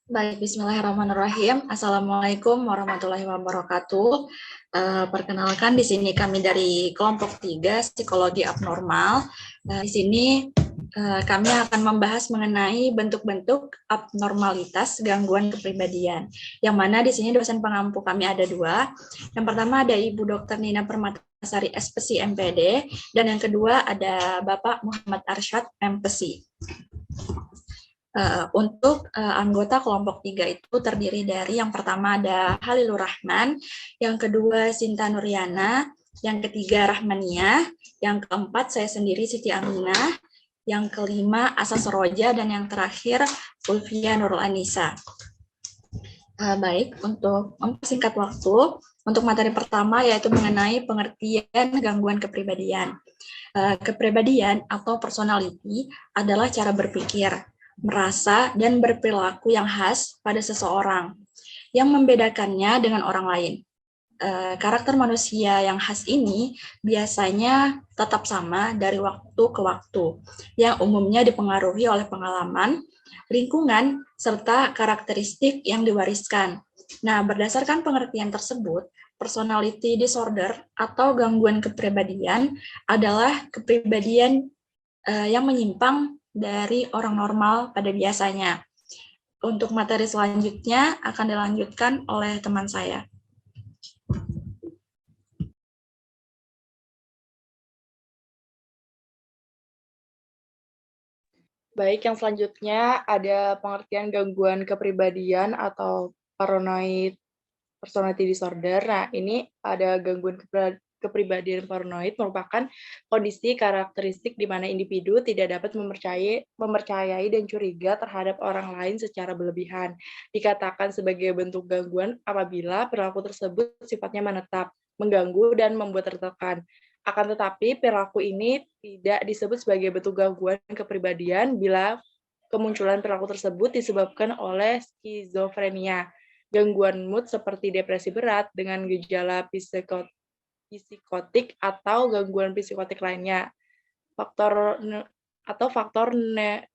Baik, bismillahirrahmanirrahim. Assalamualaikum warahmatullahi wabarakatuh. Perkenalkan, di sini kami dari kelompok 3, psikologi abnormal. Di sini kami akan membahas mengenai bentuk-bentuk abnormalitas gangguan kepribadian. Yang mana di sini dosen pengampu kami ada dua. Yang pertama ada Ibu Dr. Nina Permatasari, SPSI MPD, dan yang kedua ada Bapak Muhammad Arsyad, MPSI. Untuk anggota kelompok 3 itu terdiri dari yang pertama ada Halilur Rahman, yang kedua Sinta Nuriana, yang ketiga Rahmania, yang keempat saya sendiri Siti Aminah, yang kelima Asa Soroja, dan yang terakhir Ulfia Nurul Anissa. Baik, untuk mempersingkat waktu, untuk materi pertama yaitu mengenai pengertian gangguan kepribadian. Kepribadian atau personality adalah cara berpikir, merasa, dan berperilaku yang khas pada seseorang, yang membedakannya dengan orang lain. Karakter manusia yang khas ini biasanya tetap sama dari waktu ke waktu, yang umumnya dipengaruhi oleh pengalaman, lingkungan, serta karakteristik yang diwariskan. Nah, berdasarkan pengertian tersebut, personality disorder atau gangguan kepribadian adalah kepribadian yang menyimpang dari orang normal pada biasanya. Untuk materi selanjutnya akan dilanjutkan oleh teman saya. Baik, yang selanjutnya ada pengertian gangguan kepribadian atau paranoid personality disorder. Nah, ini ada gangguan kepribadian paranoid merupakan kondisi karakteristik di mana individu tidak dapat mempercayai dan curiga terhadap orang lain secara berlebihan. Dikatakan sebagai bentuk gangguan apabila perilaku tersebut sifatnya menetap, mengganggu, dan membuat tertekan. Akan tetapi, perilaku ini tidak disebut sebagai bentuk gangguan kepribadian bila kemunculan perilaku tersebut disebabkan oleh skizofrenia, gangguan mood seperti depresi berat dengan gejala psikotik atau gangguan psikotik lainnya, faktor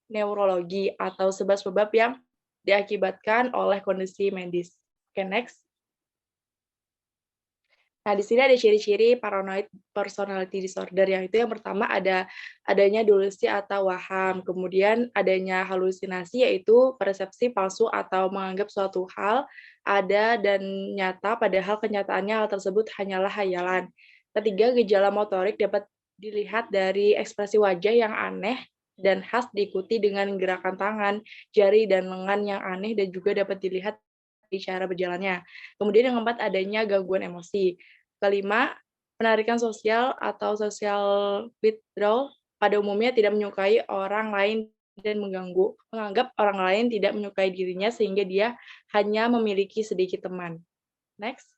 neurologi atau sebab-sebab yang diakibatkan oleh kondisi medis. Oke, next. Nah, di sini ada ciri-ciri paranoid personality disorder, yang itu yang pertama adanya delusi atau waham, kemudian adanya halusinasi yaitu persepsi palsu atau menganggap suatu hal ada dan nyata padahal kenyataannya hal tersebut hanyalah hayalan. Ketiga, gejala motorik dapat dilihat dari ekspresi wajah yang aneh dan khas diikuti dengan gerakan tangan, jari, dan lengan yang aneh dan juga dapat dilihat di cara berjalannya. Kemudian yang keempat adanya gangguan emosi. Kelima, penarikan sosial atau social withdrawal pada umumnya tidak menyukai orang lain dan menganggap orang lain tidak menyukai dirinya sehingga dia hanya memiliki sedikit teman. Next.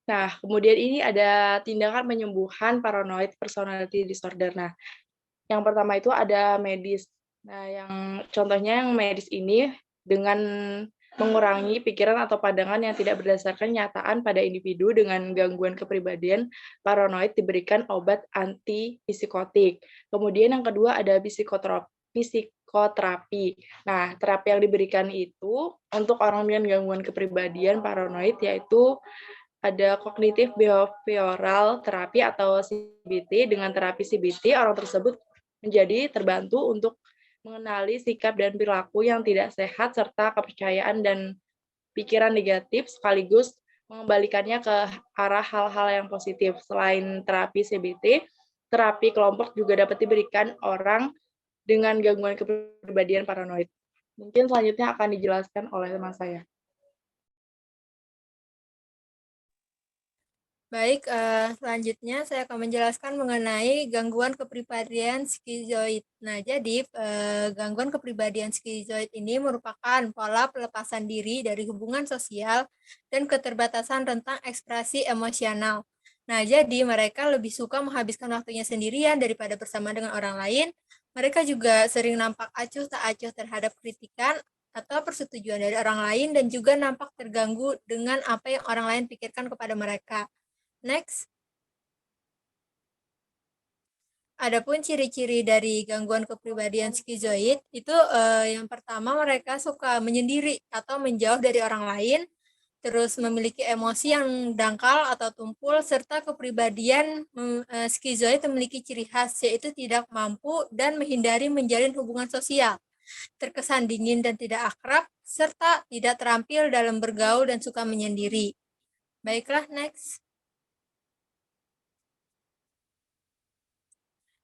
Nah, kemudian ini ada tindakan penyembuhan paranoid personality disorder. Nah, yang pertama itu ada medis. Nah, yang contohnya yang medis ini dengan mengurangi pikiran atau pandangan yang tidak berdasarkan nyataan pada individu dengan gangguan kepribadian paranoid diberikan obat antipsikotik. Kemudian yang kedua ada psikoterapi. Nah, terapi yang diberikan itu untuk orang dengan gangguan kepribadian paranoid yaitu ada kognitif behavioral terapi atau CBT. Dengan terapi CBT, orang tersebut menjadi terbantu untuk mengenali sikap dan perilaku yang tidak sehat serta kepercayaan dan pikiran negatif sekaligus mengembalikannya ke arah hal-hal yang positif. Selain terapi CBT, terapi kelompok juga dapat diberikan orang dengan gangguan kepribadian paranoid. Mungkin selanjutnya akan dijelaskan oleh teman saya. Baik, selanjutnya saya akan menjelaskan mengenai gangguan kepribadian skizoid. Nah, jadi gangguan kepribadian skizoid ini merupakan pola pelepasan diri dari hubungan sosial dan keterbatasan rentang ekspresi emosional. Nah, jadi mereka lebih suka menghabiskan waktunya sendirian daripada bersama dengan orang lain. Mereka juga sering nampak acuh tak acuh terhadap kritikan atau persetujuan dari orang lain dan juga nampak terganggu dengan apa yang orang lain pikirkan kepada mereka. Next. Adapun ciri-ciri dari gangguan kepribadian skizoid itu yang pertama mereka suka menyendiri atau menjauh dari orang lain, terus memiliki emosi yang dangkal atau tumpul, serta kepribadian skizoid memiliki ciri khas yaitu tidak mampu dan menghindari menjalin hubungan sosial, terkesan dingin dan tidak akrab, serta tidak terampil dalam bergaul dan suka menyendiri. Baiklah, next.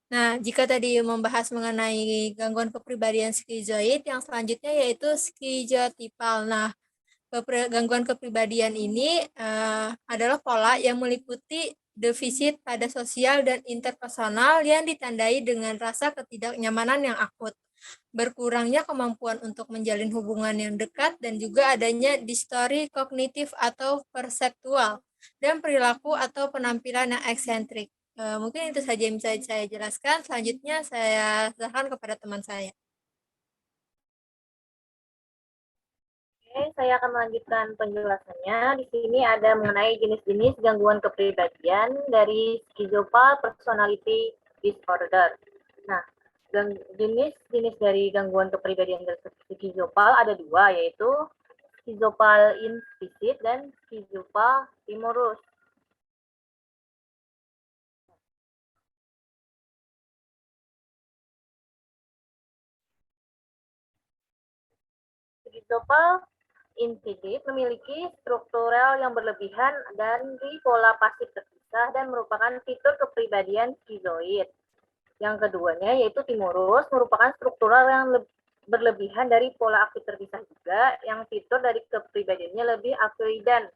Nah, jika tadi membahas mengenai gangguan kepribadian skizoid, yang selanjutnya yaitu skizotipal. Nah, gangguan kepribadian ini adalah pola yang meliputi defisit pada sosial dan interpersonal yang ditandai dengan rasa ketidaknyamanan yang akut, berkurangnya kemampuan untuk menjalin hubungan yang dekat, dan juga adanya distori kognitif atau perseptual, dan perilaku atau penampilan yang eksentrik. Mungkin itu saja yang bisa saya jelaskan. Selanjutnya saya serahkan kepada teman saya. Oke, saya akan melanjutkan penjelasannya. Di sini ada mengenai jenis-jenis gangguan kepribadian dari schizopal personality disorder. Nah, jenis-jenis dari gangguan kepribadian schizopal ada dua, yaitu schizopal implicit dan schizopal timorus. Schizopal implicit memiliki struktural yang berlebihan dan di pola pasif terpisah dan merupakan fitur kepribadian skizoid. Yang keduanya yaitu timorus merupakan struktural yang berlebihan dari pola aktif terpisah juga, yang fitur dari kepribadiannya lebih avoidan,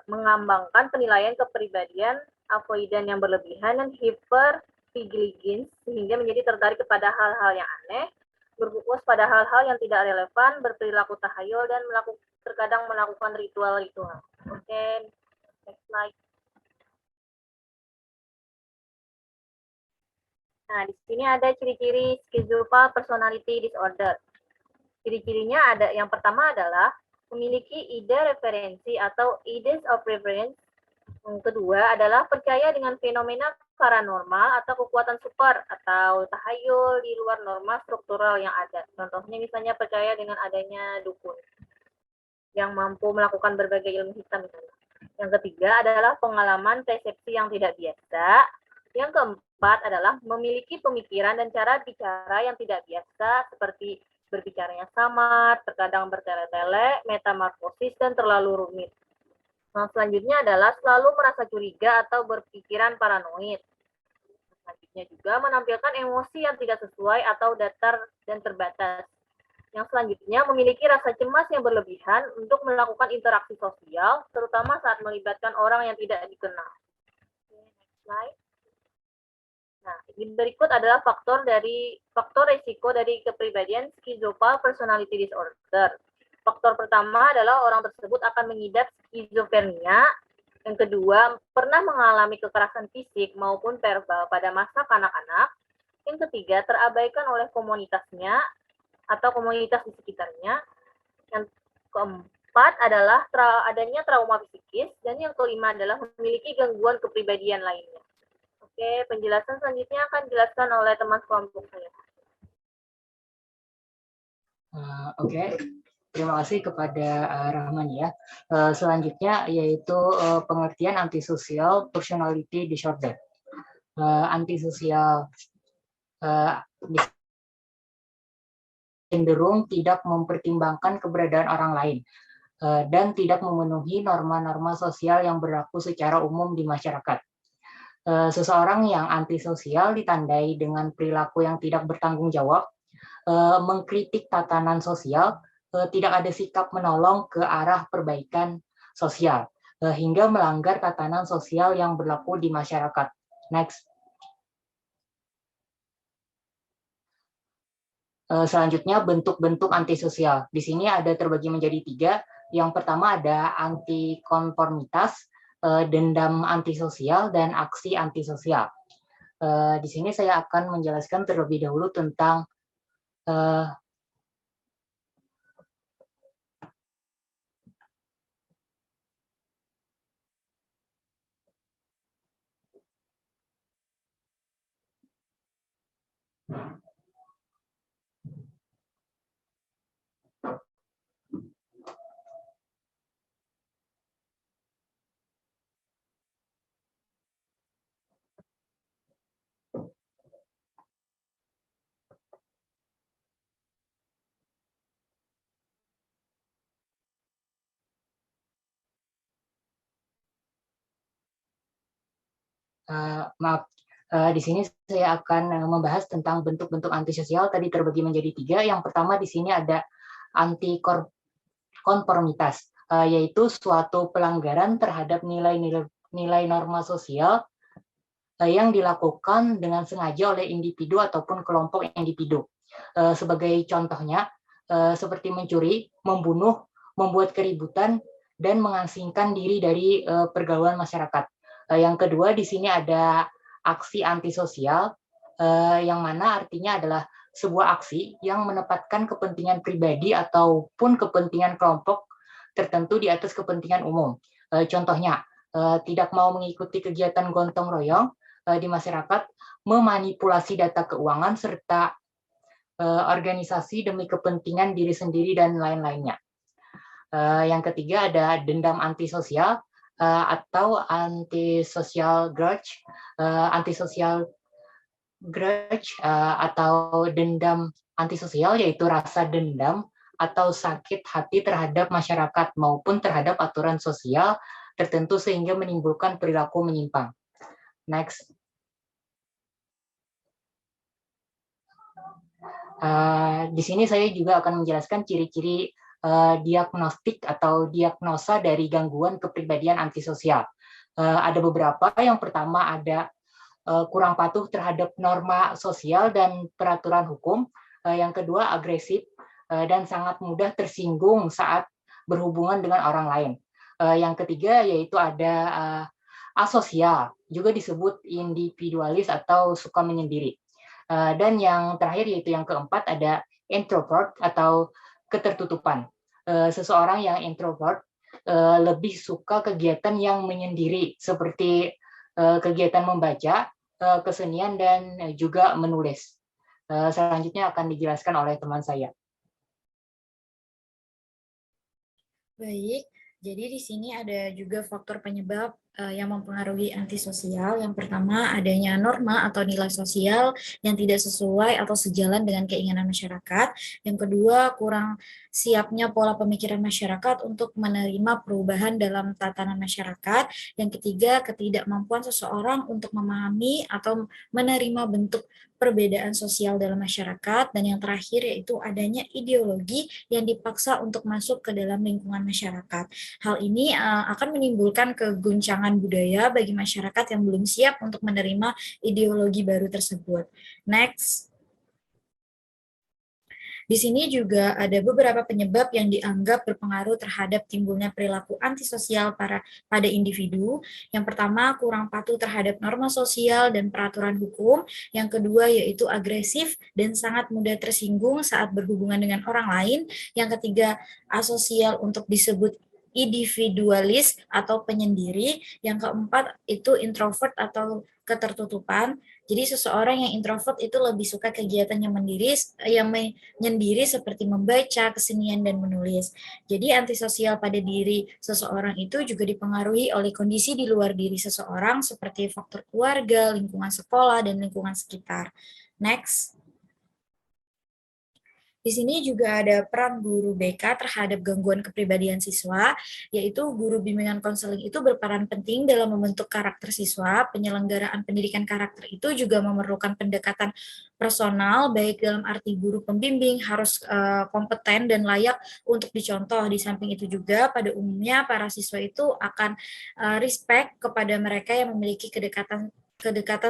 mengambangkan penilaian kepribadian avoidan yang berlebihan dan hypervigilance sehingga menjadi tertarik kepada hal-hal yang aneh, berfokus pada hal-hal yang tidak relevan, berperilaku tahayul, dan terkadang melakukan ritual-ritual. Oke, next slide. Nah, di sini ada ciri-ciri schizopal personality disorder. Ciri-cirinya ada, yang pertama adalah memiliki ide referensi atau ideas of reference. Yang kedua adalah percaya dengan fenomena paranormal atau kekuatan super atau tahayul di luar norma struktural yang ada. Contohnya misalnya percaya dengan adanya dukun yang mampu melakukan berbagai ilmu hitam misalnya. Yang ketiga adalah pengalaman persepsi yang tidak biasa. Yang keempat adalah memiliki pemikiran dan cara bicara yang tidak biasa seperti berbicaranya samar, terkadang bertele-tele, metamorfosis, dan terlalu rumit. Nah, selanjutnya adalah selalu merasa curiga atau berpikiran paranoid. Selanjutnya juga menampilkan emosi yang tidak sesuai atau datar dan terbatas. Yang selanjutnya memiliki rasa cemas yang berlebihan untuk melakukan interaksi sosial, terutama saat melibatkan orang yang tidak dikenal. Next slide. Nah, ini berikut adalah faktor resiko dari kepribadian schizopal personality disorder. Faktor pertama adalah orang tersebut akan mengidap skizofrenia. Yang kedua, pernah mengalami kekerasan fisik maupun verbal pada masa kanak-kanak. Yang ketiga, terabaikan oleh komunitasnya atau komunitas di sekitarnya. Yang keempat adalah adanya trauma psikis. Dan yang kelima adalah memiliki gangguan kepribadian lainnya. Oke, penjelasan selanjutnya akan dijelaskan oleh teman kelompok saya. Oke, terima kasih kepada Rahman ya. Selanjutnya yaitu pengertian antisosial personality disorder. Antisosial cenderung tidak mempertimbangkan keberadaan orang lain dan tidak memenuhi norma-norma sosial yang berlaku secara umum di masyarakat. Seseorang yang antisosial ditandai dengan perilaku yang tidak bertanggung jawab, mengkritik tatanan sosial, tidak ada sikap menolong ke arah perbaikan sosial, hingga melanggar tatanan sosial yang berlaku di masyarakat. Next. Selanjutnya bentuk-bentuk antisosial. Di sini ada terbagi menjadi 3. Yang pertama ada antikonformitas, dendam antisosial, dan aksi antisosial. Di sini saya akan menjelaskan terlebih dahulu tentang Maaf, di sini saya akan membahas tentang bentuk-bentuk antisosial tadi terbagi menjadi 3. Yang pertama di sini ada antikonformitas, yaitu suatu pelanggaran terhadap nilai norma sosial yang dilakukan dengan sengaja oleh individu ataupun kelompok individu. Sebagai contohnya, seperti mencuri, membunuh, membuat keributan, dan mengasingkan diri dari pergaulan masyarakat. Yang kedua di sini ada aksi antisosial, yang mana artinya adalah sebuah aksi yang menempatkan kepentingan pribadi ataupun kepentingan kelompok tertentu di atas kepentingan umum. Contohnya, tidak mau mengikuti kegiatan gotong royong di masyarakat, memanipulasi data keuangan, serta organisasi demi kepentingan diri sendiri dan lain-lainnya. Yang ketiga ada dendam antisosial atau antisocial grudge, atau dendam antisosial, yaitu rasa dendam atau sakit hati terhadap masyarakat maupun terhadap aturan sosial tertentu sehingga menimbulkan perilaku menyimpang. Next. Di sini saya juga akan menjelaskan ciri-ciri diagnostik atau diagnosa dari gangguan kepribadian antisosial. Ada beberapa. Yang pertama ada kurang patuh terhadap norma sosial dan peraturan hukum. Yang kedua agresif dan sangat mudah tersinggung saat berhubungan dengan orang lain. Yang ketiga yaitu ada asosial, juga disebut individualis atau suka menyendiri. Dan yang terakhir yaitu yang keempat ada introvert atau ketertutupan. Seseorang yang introvert lebih suka kegiatan yang menyendiri seperti kegiatan membaca, kesenian, dan juga menulis. Selanjutnya akan dijelaskan oleh teman saya. Baik, jadi di sini ada juga faktor penyebab yang mempengaruhi antisosial. Yang pertama, adanya norma atau nilai sosial yang tidak sesuai atau sejalan dengan keinginan masyarakat. Yang kedua, kurang siapnya pola pemikiran masyarakat untuk menerima perubahan dalam tatanan masyarakat. Yang ketiga, ketidakmampuan seseorang untuk memahami atau menerima bentuk perbedaan sosial dalam masyarakat. Dan yang terakhir yaitu adanya ideologi yang dipaksa untuk masuk ke dalam lingkungan masyarakat. Hal ini akan menimbulkan keguncangan budaya bagi masyarakat yang belum siap untuk menerima ideologi baru tersebut. Next. Di sini juga ada beberapa penyebab yang dianggap berpengaruh terhadap timbulnya perilaku antisosial pada individu. Yang pertama, kurang patuh terhadap norma sosial dan peraturan hukum. Yang kedua, yaitu agresif dan sangat mudah tersinggung saat berhubungan dengan orang lain. Yang ketiga, asosial untuk disebut individualis atau penyendiri. Yang keempat, itu introvert atau ketertutupan. Jadi seseorang yang introvert itu lebih suka kegiatan yang menyendiri seperti membaca, kesenian, dan menulis. Jadi antisosial pada diri seseorang itu juga dipengaruhi oleh kondisi di luar diri seseorang seperti faktor keluarga, lingkungan sekolah, dan lingkungan sekitar. Next. Di sini juga ada peran guru BK terhadap gangguan kepribadian siswa, yaitu guru bimbingan konseling itu berperan penting dalam membentuk karakter siswa. Penyelenggaraan pendidikan karakter itu juga memerlukan pendekatan personal, baik dalam arti guru pembimbing harus kompeten dan layak untuk dicontoh. Di samping itu juga pada umumnya para siswa itu akan respect kepada mereka yang memiliki kedekatan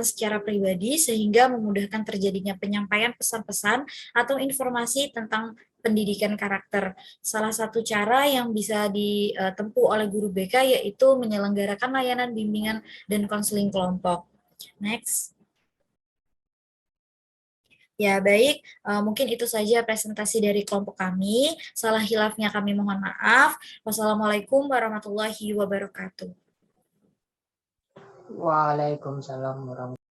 secara pribadi sehingga memudahkan terjadinya penyampaian pesan-pesan atau informasi tentang pendidikan karakter. Salah satu cara yang bisa ditempuh oleh guru BK yaitu menyelenggarakan layanan bimbingan dan konseling kelompok. Next. Ya, baik. Mungkin itu saja presentasi dari kelompok kami. Salah hilafnya kami mohon maaf. Wassalamualaikum warahmatullahi wabarakatuh. Waalaikumsalam warahmatullahi wabarakatuh.